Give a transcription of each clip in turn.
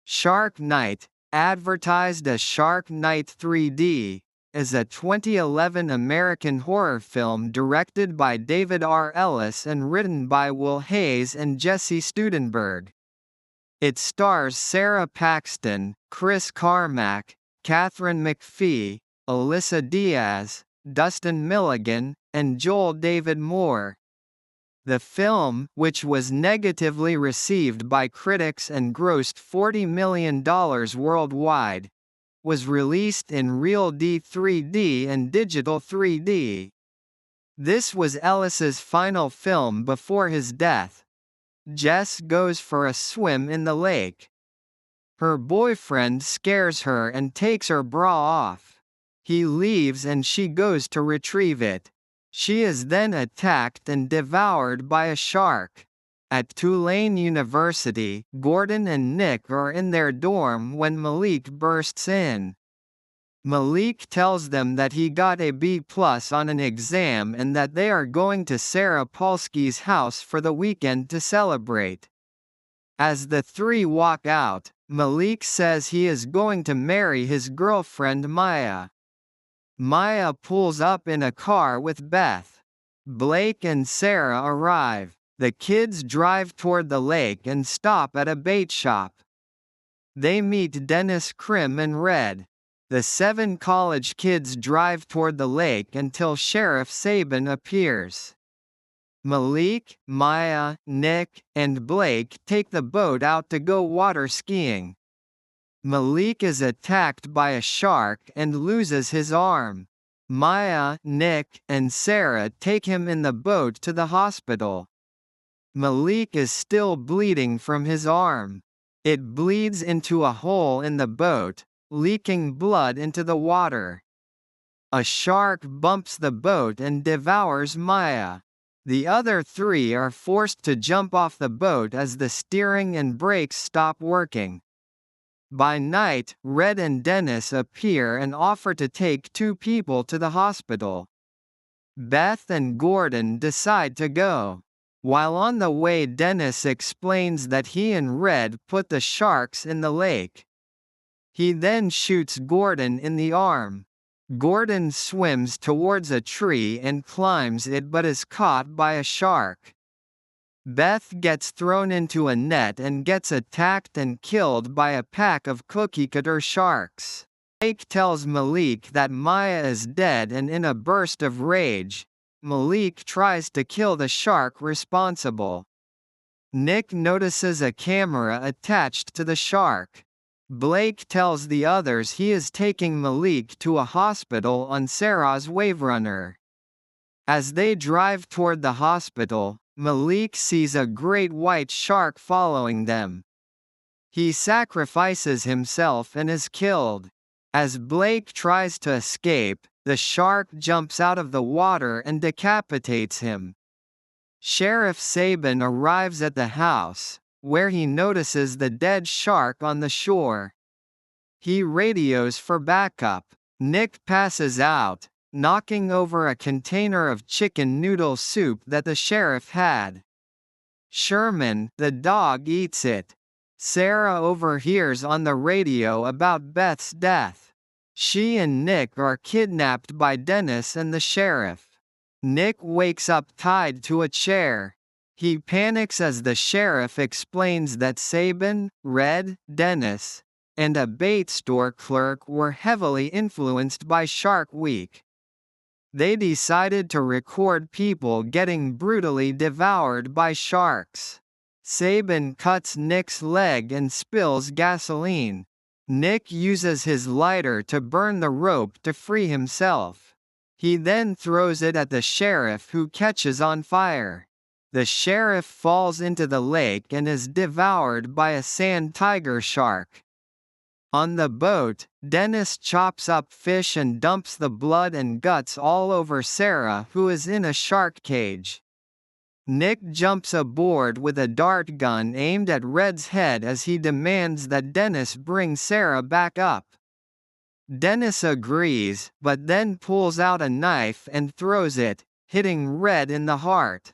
Shark Night, advertised as Shark Night 3D, is a 2011 American horror film directed by David R Ellis and written by Will Hayes and Jesse Studenberg. It stars Sara Paxton, Chris Carmack, Katharine McPhee, Alyssa Diaz, Dustin Milligan, and Joel David Moore. The film, which was negatively received by critics and grossed $40 million worldwide, was released in Real D 3D and Digital 3D. This was Ellis's final film before his death. Jess goes for a swim in the lake. Her boyfriend scares her and takes her bra off. He leaves and she goes to retrieve it. She is then attacked and devoured by a shark. At Tulane University, Gordon and Nick are in their dorm when Malik bursts in. Malik tells them that he got a B+ on an exam and that they are going to Sara Palski's house for the weekend to celebrate. As the three walk out, Malik says he is going to marry his girlfriend Maya. Maya pulls up in a car with Beth. Blake and Sara arrive. The kids drive toward the lake and stop at a bait shop. They meet Dennis Crim and Red. The 7 college kids drive toward the lake until Sheriff Sabin appears. Malik, Maya, Nick, and Blake take the boat out to go water skiing. Malik is attacked by a shark and loses his arm. Maya, Nick, and Sara take him in the boat to the hospital. Malik is still bleeding from his arm. It bleeds into a hole in the boat, leaking blood into the water. A shark bumps the boat and devours Maya. The other 3 are forced to jump off the boat as the steering and brakes stop working. By night, Red and Dennis appear and offer to take 2 people to the hospital. Beth and Gordon decide to go. While on the way, Dennis explains that he and Red put the sharks in the lake. He then shoots Gordon in the arm. Gordon swims towards a tree and climbs it but is caught by a shark. Beth gets thrown into a net and gets attacked and killed by a pack of cookie-cutter sharks. Blake tells Malik that Maya is dead and in a burst of rage, Malik tries to kill the shark responsible. Nick notices a camera attached to the shark. Blake tells the others he is taking Malik to a hospital on Sara's Wave Runner. As they drive toward the hospital, Malik sees a great white shark following them. He sacrifices himself and is killed. As Blake tries to escape, the shark jumps out of the water and decapitates him. Sheriff Sabin arrives at the house, where he notices the dead shark on the shore. He radios for backup. Nick passes out, knocking over a container of chicken noodle soup that the sheriff had. Sherman, the dog, eats it. Sara overhears on the radio about Beth's death. She and Nick are kidnapped by Dennis and the sheriff. Nick wakes up tied to a chair. He panics as the sheriff explains that Sabin, Red, Dennis, and a bait store clerk were heavily influenced by Shark Week. They decided to record people getting brutally devoured by sharks. Sabin cuts Nick's leg and spills gasoline. Nick uses his lighter to burn the rope to free himself. He then throws it at the sheriff, who catches on fire. The sheriff falls into the lake and is devoured by a sand tiger shark. On the boat, Dennis chops up fish and dumps the blood and guts all over Sara, who is in a shark cage. Nick jumps aboard with a dart gun aimed at Red's head as he demands that Dennis bring Sara back up. Dennis agrees, but then pulls out a knife and throws it, hitting Red in the heart.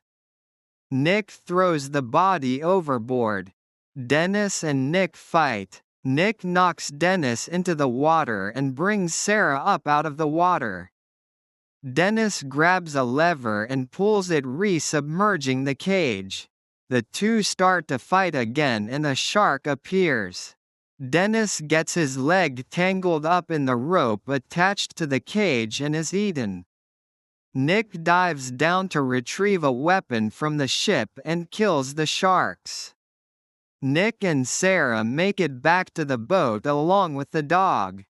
Nick throws the body overboard. Dennis and Nick fight. Nick knocks Dennis into the water and brings Sara up out of the water. Dennis grabs a lever and pulls it, re-submerging the cage. The two start to fight again and a shark appears. Dennis gets his leg tangled up in the rope attached to the cage and is eaten. Nick dives down to retrieve a weapon from the ship and kills the sharks. Nick and Sara make it back to the boat along with the dog.